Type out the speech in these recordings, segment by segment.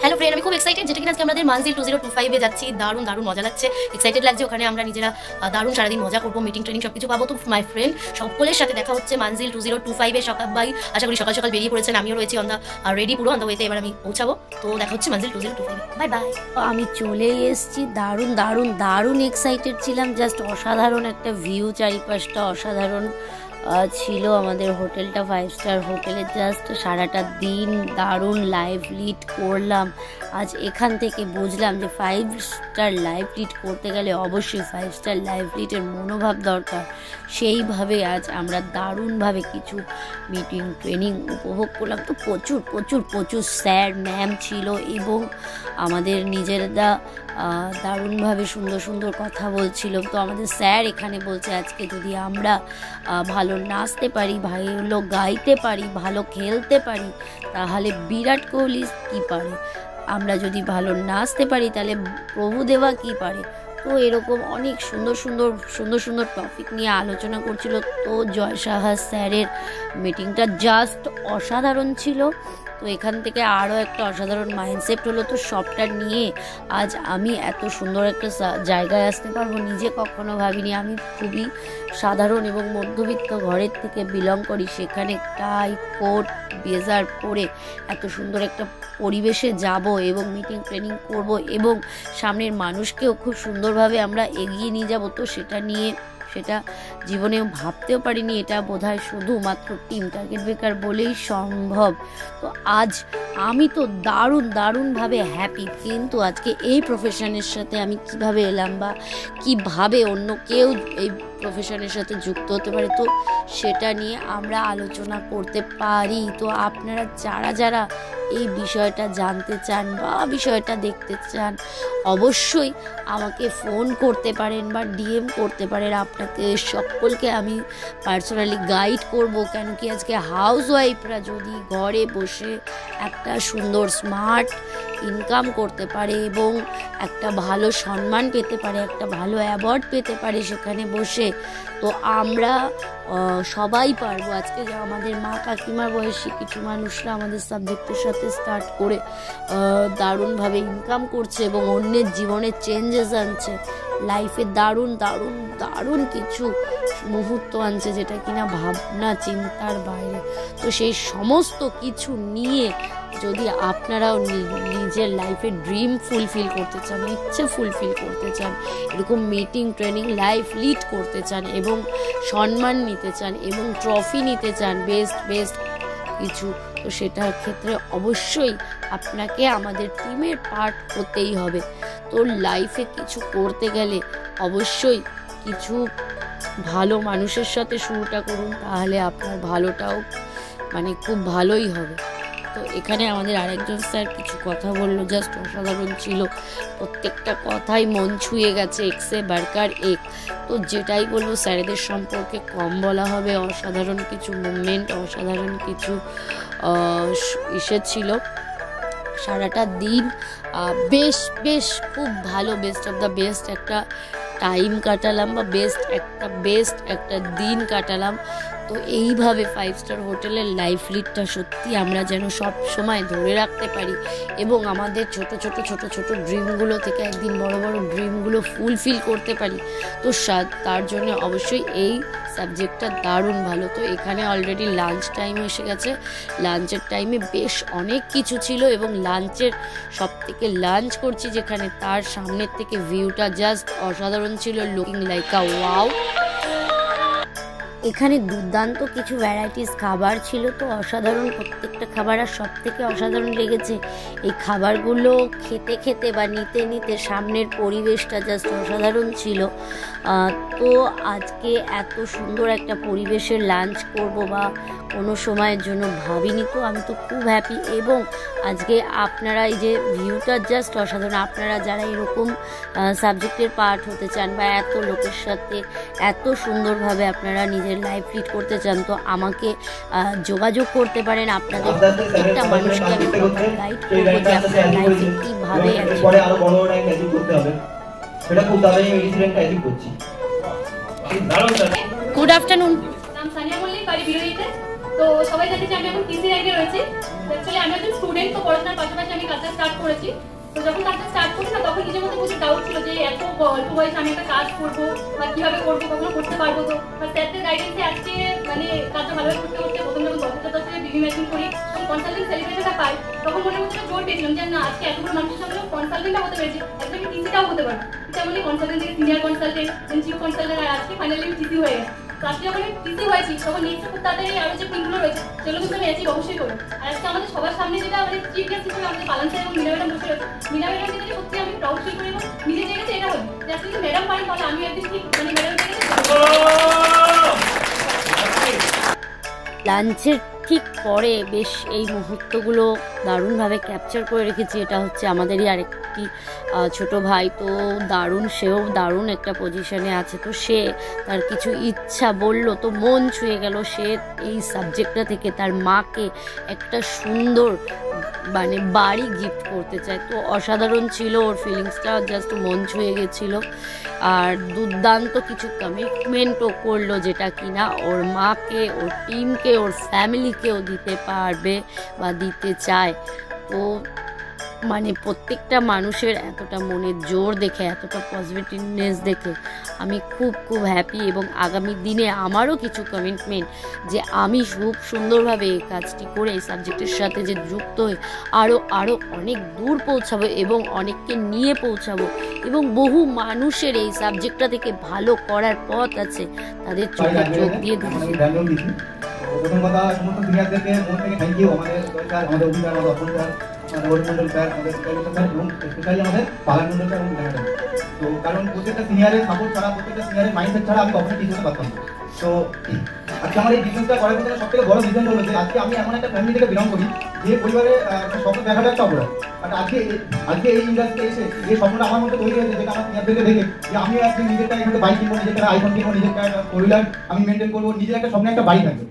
Hello friend, আমি খুব excited যেটা কিনা আজকে আমাদের মানজিল 2025 যাচ্ছি। দারুণ দারুণ মজা লাগছে, এক্সাইটেড লাগছে। ওখানে আমরা নিজেরা দারুণ সারাদিন মজা করবো, মিটিং ট্রেনিং সব কিছু পাবো। তো মাই ফ্রেন্ড সকলের সাথে দেখা হচ্ছে মানজিল 2025 সকাল আশা করি সকাল সকাল বেরিয়ে পড়েছেন, আমিও রয়েছি অন দা রেডি, পুরো অন দা ওয়েতে এবার আমি পৌঁছাবো। তো দেখা হচ্ছে মানজিল 2025। Bye bye. আমি চলেই এসেছি, দারুণ দারুণ দারুণ এক্সাইটেড ছিলাম। জাস্ট অসাধারণ একটা ভিউ, চারিপাশটা অসাধারণ ছিল। আমাদের হোটেলটা 5 স্টার হোটেলে, জাস্ট সারাটা দিন দারুণ লাইভ লিড করলাম। আজ এখান থেকে বুঝলাম যে 5 স্টার লাইভ লিড করতে গেলে অবশ্যই 5 স্টার লাইভ লিডের মনোভাব দরকার। সেইভাবে আজ আমরা দারুণভাবে কিছু মিটিং ট্রেনিং উপভোগ করলাম। তো প্রচুর প্রচুর প্রচুর স্যার ম্যাম ছিল এবং আমাদের নিজেরা দারুণভাবে সুন্দর সুন্দর কথা বলছিল। তো আমাদের স্যার এখানে বলছে আজকে যদি আমরা ভালো নাচতে পারি, ভালো গাইতে পারি, ভালো খেলতে পারি, তাহলে বিরাট কোহলি কী পারে, আমরা যদি ভালো নাচতে পারি তাহলে প্রভুদেবা কী পারে। তো এরকম অনেক সুন্দর সুন্দর সুন্দর সুন্দর টপিক নিয়ে আলোচনা করছিল। তো জয় সাহা স্যারের মিটিংটা জাস্ট অসাধারণ ছিল। তো এখান থেকে আরও একটা অসাধারণ মাইন্ডসেট হলো। তো সবটা নিয়ে আজ আমি এত সুন্দর একটা জায়গায় আসতে পারবো নিজে কখনো ভাবিনি। আমি খুবই সাধারণ এবং মধ্যবিত্ত ঘরের থেকে বিলং করি, সেখানে টাই কোট ব্লেজার পরে এত সুন্দর একটা পরিবেশে যাব এবং মিটিং ট্রেনিং করব এবং সামনের মানুষকেও খুব সুন্দরভাবে আমরা এগিয়ে নিয়ে যাব। তো সেটা জীবনেও ভাবতেও পারিনি। এটা বোধহয় শুধুমাত্র টিম টার্গেট বেকার বলেই সম্ভব। তো আজ আমি তো দারুণভাবে হ্যাপি। কিন্তু আজকে এই প্রফেশনের সাথে আমি কিভাবে এলাম বা কিভাবে অন্য কেউ এই প্রফেশনের সাথে যুক্ত হতে পারে, তো সেটা নিয়ে আমরা আলোচনা করতে পারি। তো আপনারা যারা এই বিষয়টা জানতে চান বা বিষয়টা দেখতে চান, অবশ্যই আমাকে ফোন করতে পারেন বা ডিএম করতে পারেন। আপনাকে সকলকে আমি পার্সোনালি গাইড করব। কেন কি আজকে হাউস ওয়াইফরা যদি ঘরে বসে একটা সুন্দর স্মার্ট ইনকাম করতে পারে এবং একটা ভালো সম্মান পেতে পারে, একটা ভালো অ্যাওয়ার্ড পেতে পারে সেখানে বসে, তো আমরা সবাই পারবো। আজকে আমাদের মা কাকিমার বয়সী কিছু মানুষরা আমাদের সাবজেক্টের সাথে স্টার্ট করে দারুণভাবে ইনকাম করছে এবং অন্যের জীবনে চেঞ্জেস আনছে, লাইফে দারুণ দারুণ দারুণ কিছু মুহূর্ত আনছে যেটা কিনা ভাবনা চিন্তার বাইরে। তো সেই সমস্ত কিছু নিয়ে যদি আপনারাও নিজের লাইফে ড্রিম ফুলফিল করতে চান, ইচ্ছে ফুলফিল করতে চান, এরকম মিটিং ট্রেনিং লাইফ লিড করতে চান এবং সম্মান নিতে চান এবং ট্রফি নিতে চান, বেস্ট কিছু, তো সেটার ক্ষেত্রে অবশ্যই আপনাকে আমাদের টিমের পার্ট হতেই হবে। তো লাইফে কিছু করতে গেলে অবশ্যই কিছু ভালো মানুষের সাথে শুরুটা করুন, তাহলে আপনার ভালোটাও খুব ভালোই হবে। তো এখানে আমাদের আরেকজন স্যার কিছু কথা বললো, জাস্ট অসাধারণ ছিল। প্রত্যেকটা কথাই মন ছুঁয়ে গেছে, এক্সে বারকার এক। তো যেটাই বলবো স্যারেদের সম্পর্কে কম বলা হবে। অসাধারণ কিছু মুভমেন্ট, অসাধারণ কিছু ছিল। সারাটা দিন বেশ খুব ভালো, বেস্ট অফ দ্য বেস্ট একটা টাইম কাটালাম বা বেস্ট একটা দিন কাটালাম। তো এইভাবে 5 স্টার হোটেলের লাইফ লিডটা সত্যি আমরা যেন সব সময় ধরে রাখতে পারি এবং আমাদের ছোট ছোট ড্রিমগুলো থেকে একদিন বড় ড্রিমগুলো ফুলফিল করতে পারি। তো তার জন্য অবশ্যই এই সাবজেক্টটা দারুণ ভালো। তো এখানে অলরেডি লাঞ্চ টাইম এসে গেছে। লাঞ্চের টাইমে বেশ অনেক কিছু ছিল এবং লাঞ্চ করছি যেখানে, তার সামনের থেকে ভিউটা জাস্ট অসাধারণ ছিল, লুকিং লাইক আ ওয়াও। এখানে দুর্দান্ত কিছু ভ্যারাইটিস খাবার ছিল, তো অসাধারণ প্রত্যেকটা খাবার। আর সব থেকে অসাধারণ লেগেছে এই খাবারগুলো খেতে বা নিতে সামনের পরিবেশটা জাস্ট অসাধারণ ছিল। তো আজকে এত সুন্দর একটা পরিবেশের লাঞ্চ করব বা কোনো সময়ের জন্য ভাবিনি। তো আমি তো খুব হ্যাপি এবং আজকে আপনারা এই যে ভিউটা জাস্ট অসাধারণ। আপনারা যারা এরকম সাবজেক্টের পার্ট হতে চান বা এত লোকের সাথে এত সুন্দরভাবে আপনারা নিজের লাইফ লিড করতে চান, তো আমাকে যোগাযোগ করতে পারেন। আপনাদের প্রত্যেকটা মানুষকে আমি গাইড করবো যে আপনার লাইফে কীভাবে গুড আফটারনুন। নাম সানিয়া মল্লিক, বাড়ি বিরোধীতে। তো সবাই জানে যে আমি এখন পিসি র্যাঙ্কে রয়েছি। অ্যাকচুয়ালি আমি একজন স্টুডেন্ট, তো পড়াশোনার পাশাপাশি আমি কাজটা স্টার্ট করেছি। তো যখন কাজটা স্টার্ট করি না, তখন নিজের মধ্যে প্রচুর ডাউট ছিল যে এত অল্প বয়সে আমি একটা কাজ করবো বা কিভাবে করবো, কখনো করতে পারবো। তো স্যারদের গাইডেন্সে আজকে মানে কাজটা ভালোভাবে করতে করতে প্রথম যখন দশটা বিবি ম্যাচিং করি তখন কনসালটেন্ট সেলিব্রেশনটা পাই, তখন মনে হচ্ছে জোর পেয়েছিলাম যে না, আজকে এতগুলো মানুষের সামনে কনসালটেন্টটা হতে পেরেছি, আজকে আমি টিসিটাও হতে পারবো। তেমনি কনসালটেন্ট থেকে সিনিয়র কনসালটেন্ট, চিফ কনসালটেন্ট, আর আজকে ফাইনালি আমি টিসি হয়ে গেছি। তো আজকে যখন আমি টিসি হয়েছি তখন নেক্সট খুব তাড়াতাড়ি আরও যে পিনগুলো রয়েছে সেগুলো কিন্তু আমি অ্যাচিভ অবশ্যই করবো। আর আজকে আমাদের সবার সামনে যেটা মানে চিফ গেস্ট হিসেবে আমাদের পালান স্যার এবং মীনা ম্যাডাম বসে রয়েছে, মীনা ম্যাডাম থেকে সত্যি আমি প্রাউড ফিল করি এবং নিজের জায়গাতে এটা হই যে আজকে যদি ম্যাডাম পারেন তাহলে আমি একদিন ঠিক মানে ম্যাডামের জায়গাতে লাঞ্চের ঠিক পরে বেশ এই মুহূর্তগুলো দারুণভাবে ক্যাপচার করে রেখেছি। এটা হচ্ছে আমাদেরই আরেকটি ছোট ভাই, তো দারুণ, সেও দারুণ একটা পজিশনে আছে। তো সে তার কিছু ইচ্ছা বলল, তো মন ছুঁয়ে গেল। সে এই সাবজেক্টটা থেকে তার মাকে একটা সুন্দর মানে বাড়ি গিফট করতে চায়। তো অসাধারণ ছিল, ওর ফিলিংসটা জাস্ট মন ছুঁয়ে গেছিল। আর দুর্দান্ত কিছু কমিটমেন্টও করলো, যেটা কিনা ওর মাকে, ওর টিমকে, ওর ফ্যামিলিকেও দিতে পারবে বা দিতে চায়। তো মানে প্রত্যেকটা মানুষের এতটা মনের জোর দেখে, এতটা পজিটিভনেস দেখে আমি খুব খুব হ্যাপি। এবং আগামী দিনে আমারও কিছু কমিটমেন্ট যে আমি খুব সুন্দরভাবে এই কাজটি করে এই সাবজেক্টের সাথে যে যুক্ত হয়ে আরও অনেক দূর পৌঁছাবো এবং অনেককে নিয়ে পৌঁছাবো এবং বহু মানুষের এই সাবজেক্টটা থেকে ভালো করার পথ আছে, তাদের চোখে চোখ দিয়ে দিচ্ছি। প্রথম কথা, সমস্ত সিনিয়রদেরকে মন থেকে থ্যাংক ইউ। আমাদের স্যার, আমাদের অভিজ্ঞতা, আমাদের অর্পণ স্যার, আমাদের অরিমন্ডল স্যার, আমাদের স্যার এবং স্পেশালি আমাদের পালান মন্ডল স্যার এবং ম্যাডাম। তো কারণ প্রত্যেকটা সিনিয়রের সাপোর্ট ছাড়া, প্রত্যেকটা সিনিয়রের মাইন্ডসেট ছাড়া আমি কখনোই কিছু করতে পারতাম না। তো আজকে আমার এই বিজনেসটা করার পিছনে সব থেকে বড় রিজন হলো যে আজকে আমি এমন একটা ফ্যামিলি থেকে বিলং করি যে পরিবারে স্বপ্ন দেখাটা একটা অপরাধ। বাট আজকে এই ইন্ডাস্ট্রি এসে যে স্বপ্নটা আমার মধ্যে তৈরি হয়েছে, যেটা আমার সিনিয়রদেরকে দেখে যে আমি আজকে নিজেরটা এখানে বাইক কিনবো, নিজের একটা আইফোন কিনবো, নিজের একটা ফোর হুইলার আমি মেনটেন করবো, নিজের একটা স্বপ্নে একটা বাড়ি থাকবে।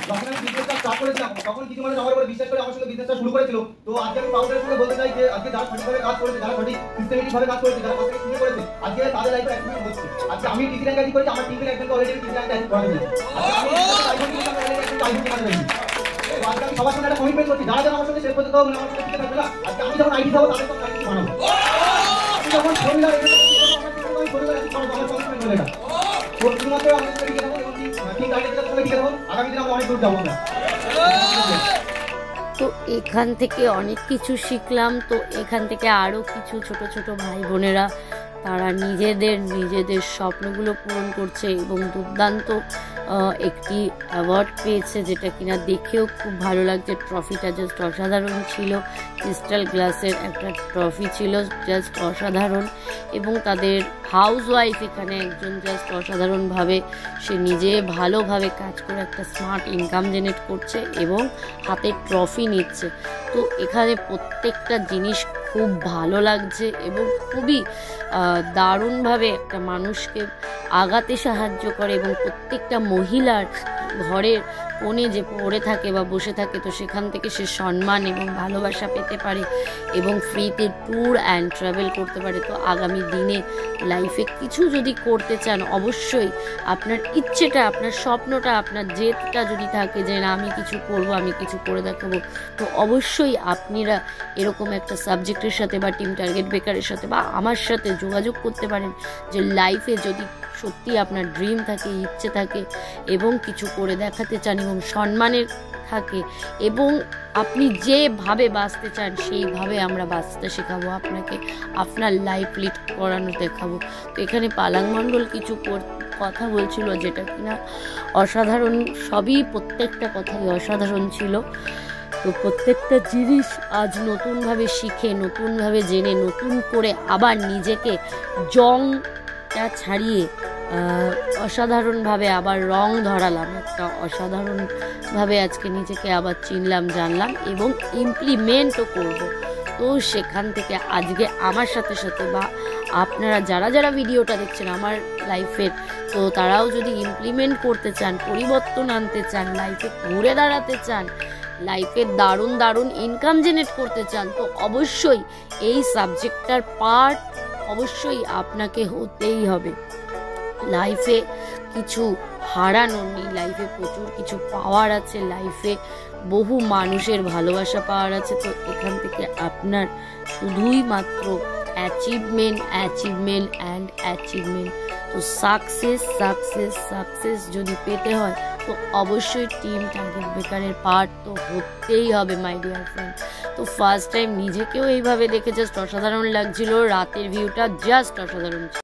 যখন আমি বিজনেসটা স্টার্ট করেছিলাম তখন কিছু মানুষ আমার উপরে বিশ্বাস করে আমার সঙ্গে বিজনেসটা শুরু করেছিল। তো আজকে আমি পাউডারের সঙ্গে বলতে চাই যে আজকে যারা সঠিকভাবে কাজ করেছে, যারা সঠিক সিস্টেমেটিক ভাবে কাজ করেছে, যারা কাজ থেকে শুরু করেছে, আজকে তাদের লাইফে অ্যাচিভমেন্ট হচ্ছে। আজকে আমি টিসি র্যাঙ্ক অ্যাচিভ করেছি, আমার টিমের একজনকে অলরেডি টিসি র্যাঙ্ক অ্যাচিভ করা হয়েছে। আজকে আমি সবার সঙ্গে একটা কমিটমেন্ট করছি, যারা যারা আমার সঙ্গে শেয়ার করতে দাও, আমার সঙ্গে টিকে থাকবে না। আজকে আমি যখন আইডি দেবো তাদের সঙ্গে আইডি বানাবো। আমি যখন ফোরহুইলার আমি ফোরহুইলার অ্যাচিভ করবো, আমার কমিটমেন্ট হলো এটা। তো শুধুমাত্র আমাদের সঙ্গে টিকে থাকবো এবং ঠিক আইডিয়ার সঙ্গে টিকে থাকবো, আগামী দিনে আমরা অনেক দূর যাবো আমরা। তো এখান থেকে অনেক কিছু শিখলাম। তো এখান থেকে আরও কিছু ছোট ছোট ভাই বোনেরা তারা নিজেদের স্বপ্নগুলো পূরণ করছে এবং দুর্দান্ত একটি অ্যাওয়ার্ড পেয়েছে, যেটা কিনা দেখেও খুব ভালো লাগছে। ট্রফিটা জাস্ট অসাধারণ ছিল, ক্রিস্টাল গ্লাসের একটা ট্রফি ছিল, জাস্ট অসাধারণ। এবং তাদের হাউস ওয়াইফ এখানে একজন জাস্ট অসাধারণভাবে সে নিজে ভালোভাবে কাজ করে একটা স্মার্ট ইনকাম জেনারেট করছে এবং হাতে ট্রফি নিচ্ছে। তো এখানে প্রত্যেকটা জিনিস খুব ভালো লাগছে এবং খুবই দারুণভাবে একটা মানুষকে আগাতে সাহায্য করে এবং প্রত্যেকটা মহিলার ঘরের কোণে যে পড়ে থাকে বা বসে থাকে, তো সেখান থেকে সে সম্মান এবং ভালোবাসা পেতে পারে এবং ফ্রিতে ট্যুর অ্যান্ড ট্রাভেল করতে পারে। তো আগামী দিনে লাইফে কিছু যদি করতে চান, অবশ্যই আপনার ইচ্ছেটা, আপনার স্বপ্নটা, আপনার জেদটা যদি থাকে যে না আমি কিছু করব, আমি কিছু করে দেখাবো, তো অবশ্যই আপনারা এরকম একটা সাবজেক্টের সাথে বা টিম টার্গেট বেকারের সাথে বা আমার সাথে যোগাযোগ করতে পারেন। যে লাইফে যদি সত্যি আপনার ড্রিম থাকে, ইচ্ছে থাকে এবং কিছু করে দেখাতে চান এবং সম্মানের থাকে এবং আপনি যেভাবে বাঁচতে চান সেইভাবে আমরা বাঁচতে শেখাবো আপনাকে, আপনার লাইফ লিড করানো দেখাবো। তো এখানে পালাং মণ্ডল কিছু কথা বলছিল যেটা কিনা অসাধারণ, সবই প্রত্যেকটা কথাই অসাধারণ ছিল। তো প্রত্যেকটা জিনিস আজ নতুনভাবে শিখে, নতুনভাবে জেনে, নতুন করে আবার নিজেকে জংটা ছাড়িয়ে অসাধারণভাবে আবার রং ধরালাম, একটা অসাধারণভাবে আজকে নিজেকে আবার চিনলাম, জানলাম এবং ইমপ্লিমেন্টও করব। তো সেখান থেকে আজকে আমার সাথে সাথে বা আপনারা যারা যারা ভিডিওটা দেখছেন আমার লাইফের, তো তারাও যদি ইমপ্লিমেন্ট করতে চান, পরিবর্তন আনতে চান, লাইফে ঘুরে দাঁড়াতে চান, লাইফে দারুণ দারুণ ইনকাম জেনারেট করতে চান, তো অবশ্যই এই সাবজেক্টটার পার্ট অবশ্যই আপনাকে হতেই হবে। লাইফে কিছু হারানোর নেই, লাইফে প্রচুর কিছু পাওয়ার আছে, লাইফে বহু মানুষের ভালোবাসা পাওয়ার আছে। তো এখান থেকে আপনার শুধুই মাত্র অ্যাচিভমেন্ট অ্যাচিভমেন্ট অ্যান্ড অ্যাচিভমেন্ট। তো সাকসেস যদি পেতে হয় তো অবশ্যই টিম টার্গেট বেকারের পার্ট তো হতেই হবে মাই ডিয়ার ফ্রেন্ড। তো ফার্স্ট টাইম নিজেকেও এইভাবে দেখে জাস্ট অসাধারণ লাগছিল, রাতের ভিউটা জাস্ট অসাধারণ ছিল।